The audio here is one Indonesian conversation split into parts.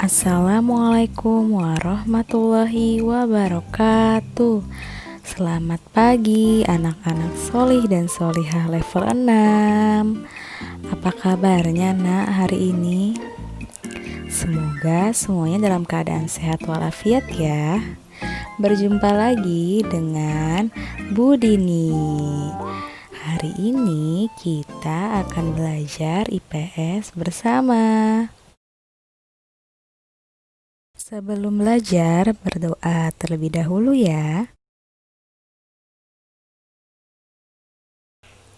Assalamualaikum warahmatullahi wabarakatuh. Selamat pagi anak-anak solih dan solihah level 6. Apa kabarnya nak hari ini? Semoga semuanya dalam keadaan sehat walafiat ya. Berjumpa lagi dengan Bu Dini. Hari ini kita akan belajar IPS bersama. Sebelum belajar, berdoa terlebih dahulu ya.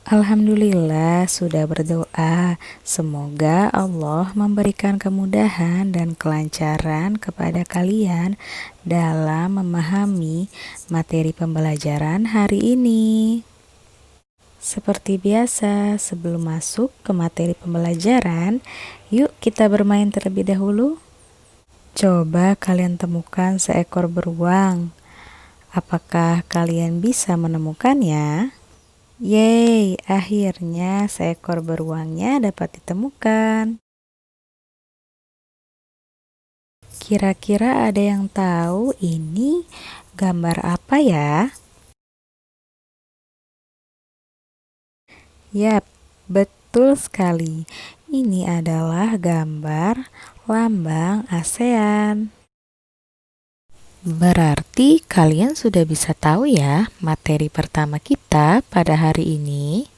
Alhamdulillah sudah berdoa. Semoga Allah memberikan kemudahan dan kelancaran kepada kalian dalam memahami materi pembelajaran hari ini. Seperti biasa, sebelum masuk ke materi pembelajaran, yuk kita bermain terlebih dahulu. Coba kalian temukan seekor beruang. Apakah kalian bisa menemukannya? Yeay, akhirnya seekor beruangnya dapat ditemukan. Kira-kira ada yang tahu ini gambar apa ya? Yap, betul sekali. Ini adalah gambar lambang ASEAN. Berarti kalian sudah bisa tahu ya materi pertama kita pada hari ini.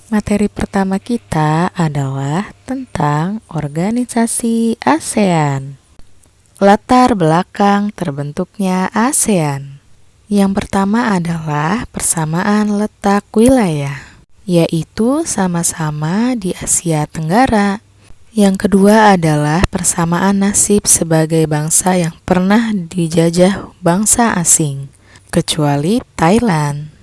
Materi pertama kita adalah tentang organisasi ASEAN. Latar belakang terbentuknya ASEAN. Yang pertama adalah persamaan letak wilayah, yaitu sama-sama di Asia Tenggara. Yang kedua adalah persamaan nasib sebagai bangsa yang pernah dijajah bangsa asing, kecuali Thailand.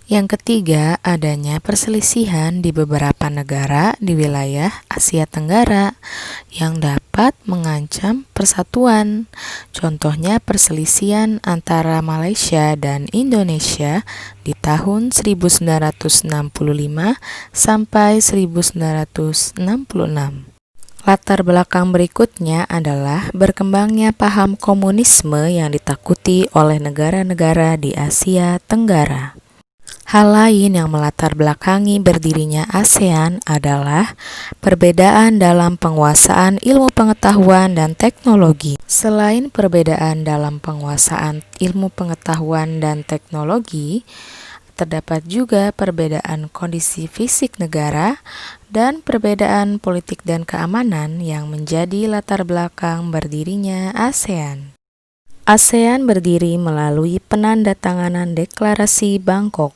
Yang ketiga, adanya perselisihan di beberapa negara di wilayah Asia Tenggara yang dapat mengancam persatuan. Contohnya perselisihan antara Malaysia dan Indonesia di tahun 1965 sampai 1966. Latar belakang berikutnya adalah berkembangnya paham komunisme yang ditakuti oleh negara-negara di Asia Tenggara. Hal lain yang melatar belakangi berdirinya ASEAN adalah perbedaan dalam penguasaan ilmu pengetahuan dan teknologi. Selain perbedaan dalam penguasaan ilmu pengetahuan dan teknologi, terdapat juga perbedaan kondisi fisik negara dan perbedaan politik dan keamanan yang menjadi latar belakang berdirinya ASEAN. ASEAN berdiri melalui penandatanganan Deklarasi Bangkok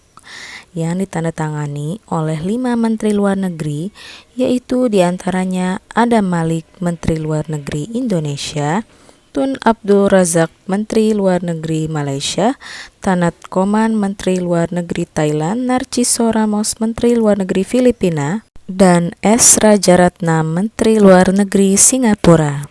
yang ditandatangani oleh 5 Menteri Luar Negeri, yaitu diantaranya Adam Malik, Menteri Luar Negeri Indonesia, Tun Abdul Razak, Menteri Luar Negeri Malaysia, Tanat Koman, Menteri Luar Negeri Thailand, Narciso Ramos, Menteri Luar Negeri Filipina, dan S. Rajaratnam, Menteri Luar Negeri Singapura.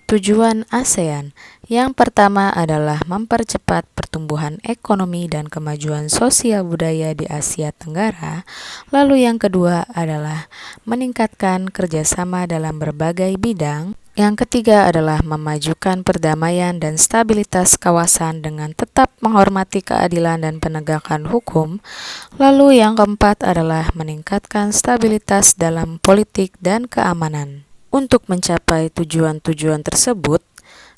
Tujuan ASEAN yang pertama adalah mempercepat pertumbuhan ekonomi dan kemajuan sosial budaya di Asia Tenggara. Lalu yang kedua adalah meningkatkan kerjasama dalam berbagai bidang. Yang ketiga adalah memajukan perdamaian dan stabilitas kawasan dengan tetap menghormati keadilan dan penegakan hukum. Lalu yang keempat adalah meningkatkan stabilitas dalam politik dan keamanan. Untuk mencapai tujuan-tujuan tersebut,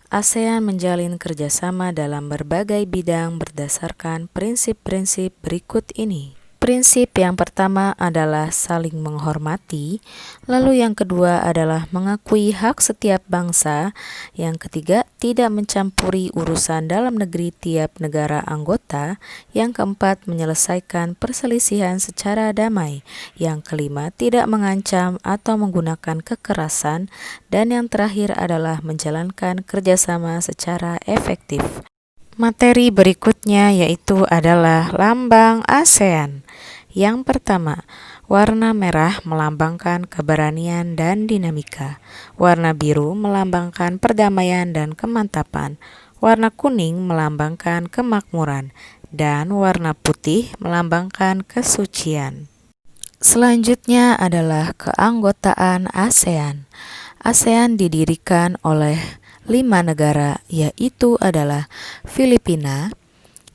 ASEAN menjalin kerjasama dalam berbagai bidang berdasarkan prinsip-prinsip berikut ini. Prinsip yang pertama adalah saling menghormati, lalu yang kedua adalah mengakui hak setiap bangsa, yang ketiga tidak mencampuri urusan dalam negeri tiap negara anggota, yang keempat menyelesaikan perselisihan secara damai, yang kelima tidak mengancam atau menggunakan kekerasan, dan yang terakhir adalah menjalankan kerjasama secara efektif. Materi berikutnya yaitu adalah lambang ASEAN. Yang pertama, warna merah melambangkan keberanian dan dinamika. Warna biru melambangkan perdamaian dan kemantapan. Warna kuning melambangkan kemakmuran. Dan warna putih melambangkan kesucian. Selanjutnya adalah keanggotaan ASEAN. ASEAN didirikan oleh 5 negara, yaitu adalah Filipina,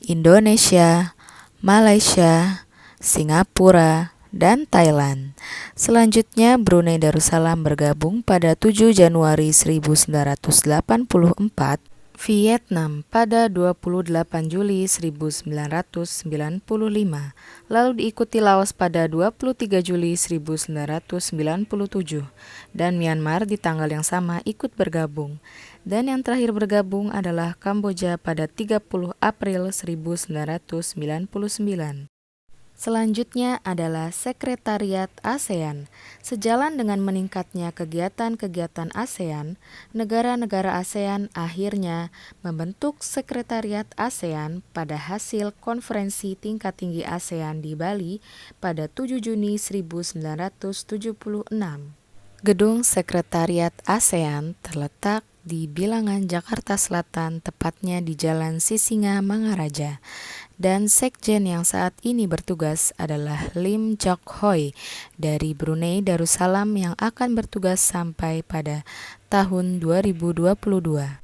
Indonesia, Malaysia, Singapura, dan Thailand. Selanjutnya, Brunei Darussalam bergabung pada 7 Januari 1984, Vietnam pada 28 Juli 1995, lalu diikuti Laos pada 23 Juli 1997, dan Myanmar di tanggal yang sama ikut bergabung. Dan yang terakhir bergabung adalah Kamboja pada 30 April 1999. Selanjutnya adalah Sekretariat ASEAN. Sejalan dengan meningkatnya kegiatan-kegiatan ASEAN, negara-negara ASEAN akhirnya membentuk Sekretariat ASEAN pada hasil Konferensi Tingkat Tinggi ASEAN di Bali pada 7 Juni 1976. Gedung Sekretariat ASEAN terletak di Bilangan, Jakarta Selatan, tepatnya di Jalan Sisinga, Mangaraja. Dan sekjen yang saat ini bertugas adalah Lim Jock Hoi dari Brunei Darussalam yang akan bertugas sampai pada tahun 2022.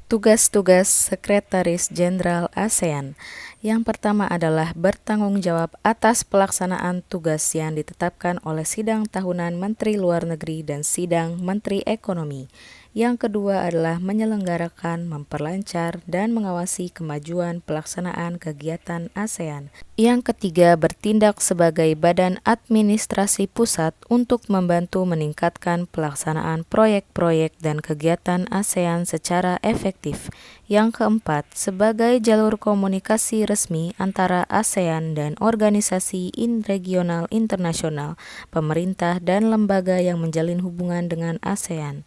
Tugas-tugas Sekretaris Jenderal ASEAN. Yang pertama adalah bertanggung jawab atas pelaksanaan tugas yang ditetapkan oleh Sidang Tahunan Menteri Luar Negeri dan Sidang Menteri Ekonomi. Yang kedua adalah menyelenggarakan, memperlancar, dan mengawasi kemajuan pelaksanaan kegiatan ASEAN. Yang ketiga, bertindak sebagai badan administrasi pusat untuk membantu meningkatkan pelaksanaan proyek-proyek dan kegiatan ASEAN secara efektif. Yang keempat, sebagai jalur komunikasi resmi antara ASEAN dan organisasi regional internasional, pemerintah, dan lembaga yang menjalin hubungan dengan ASEAN.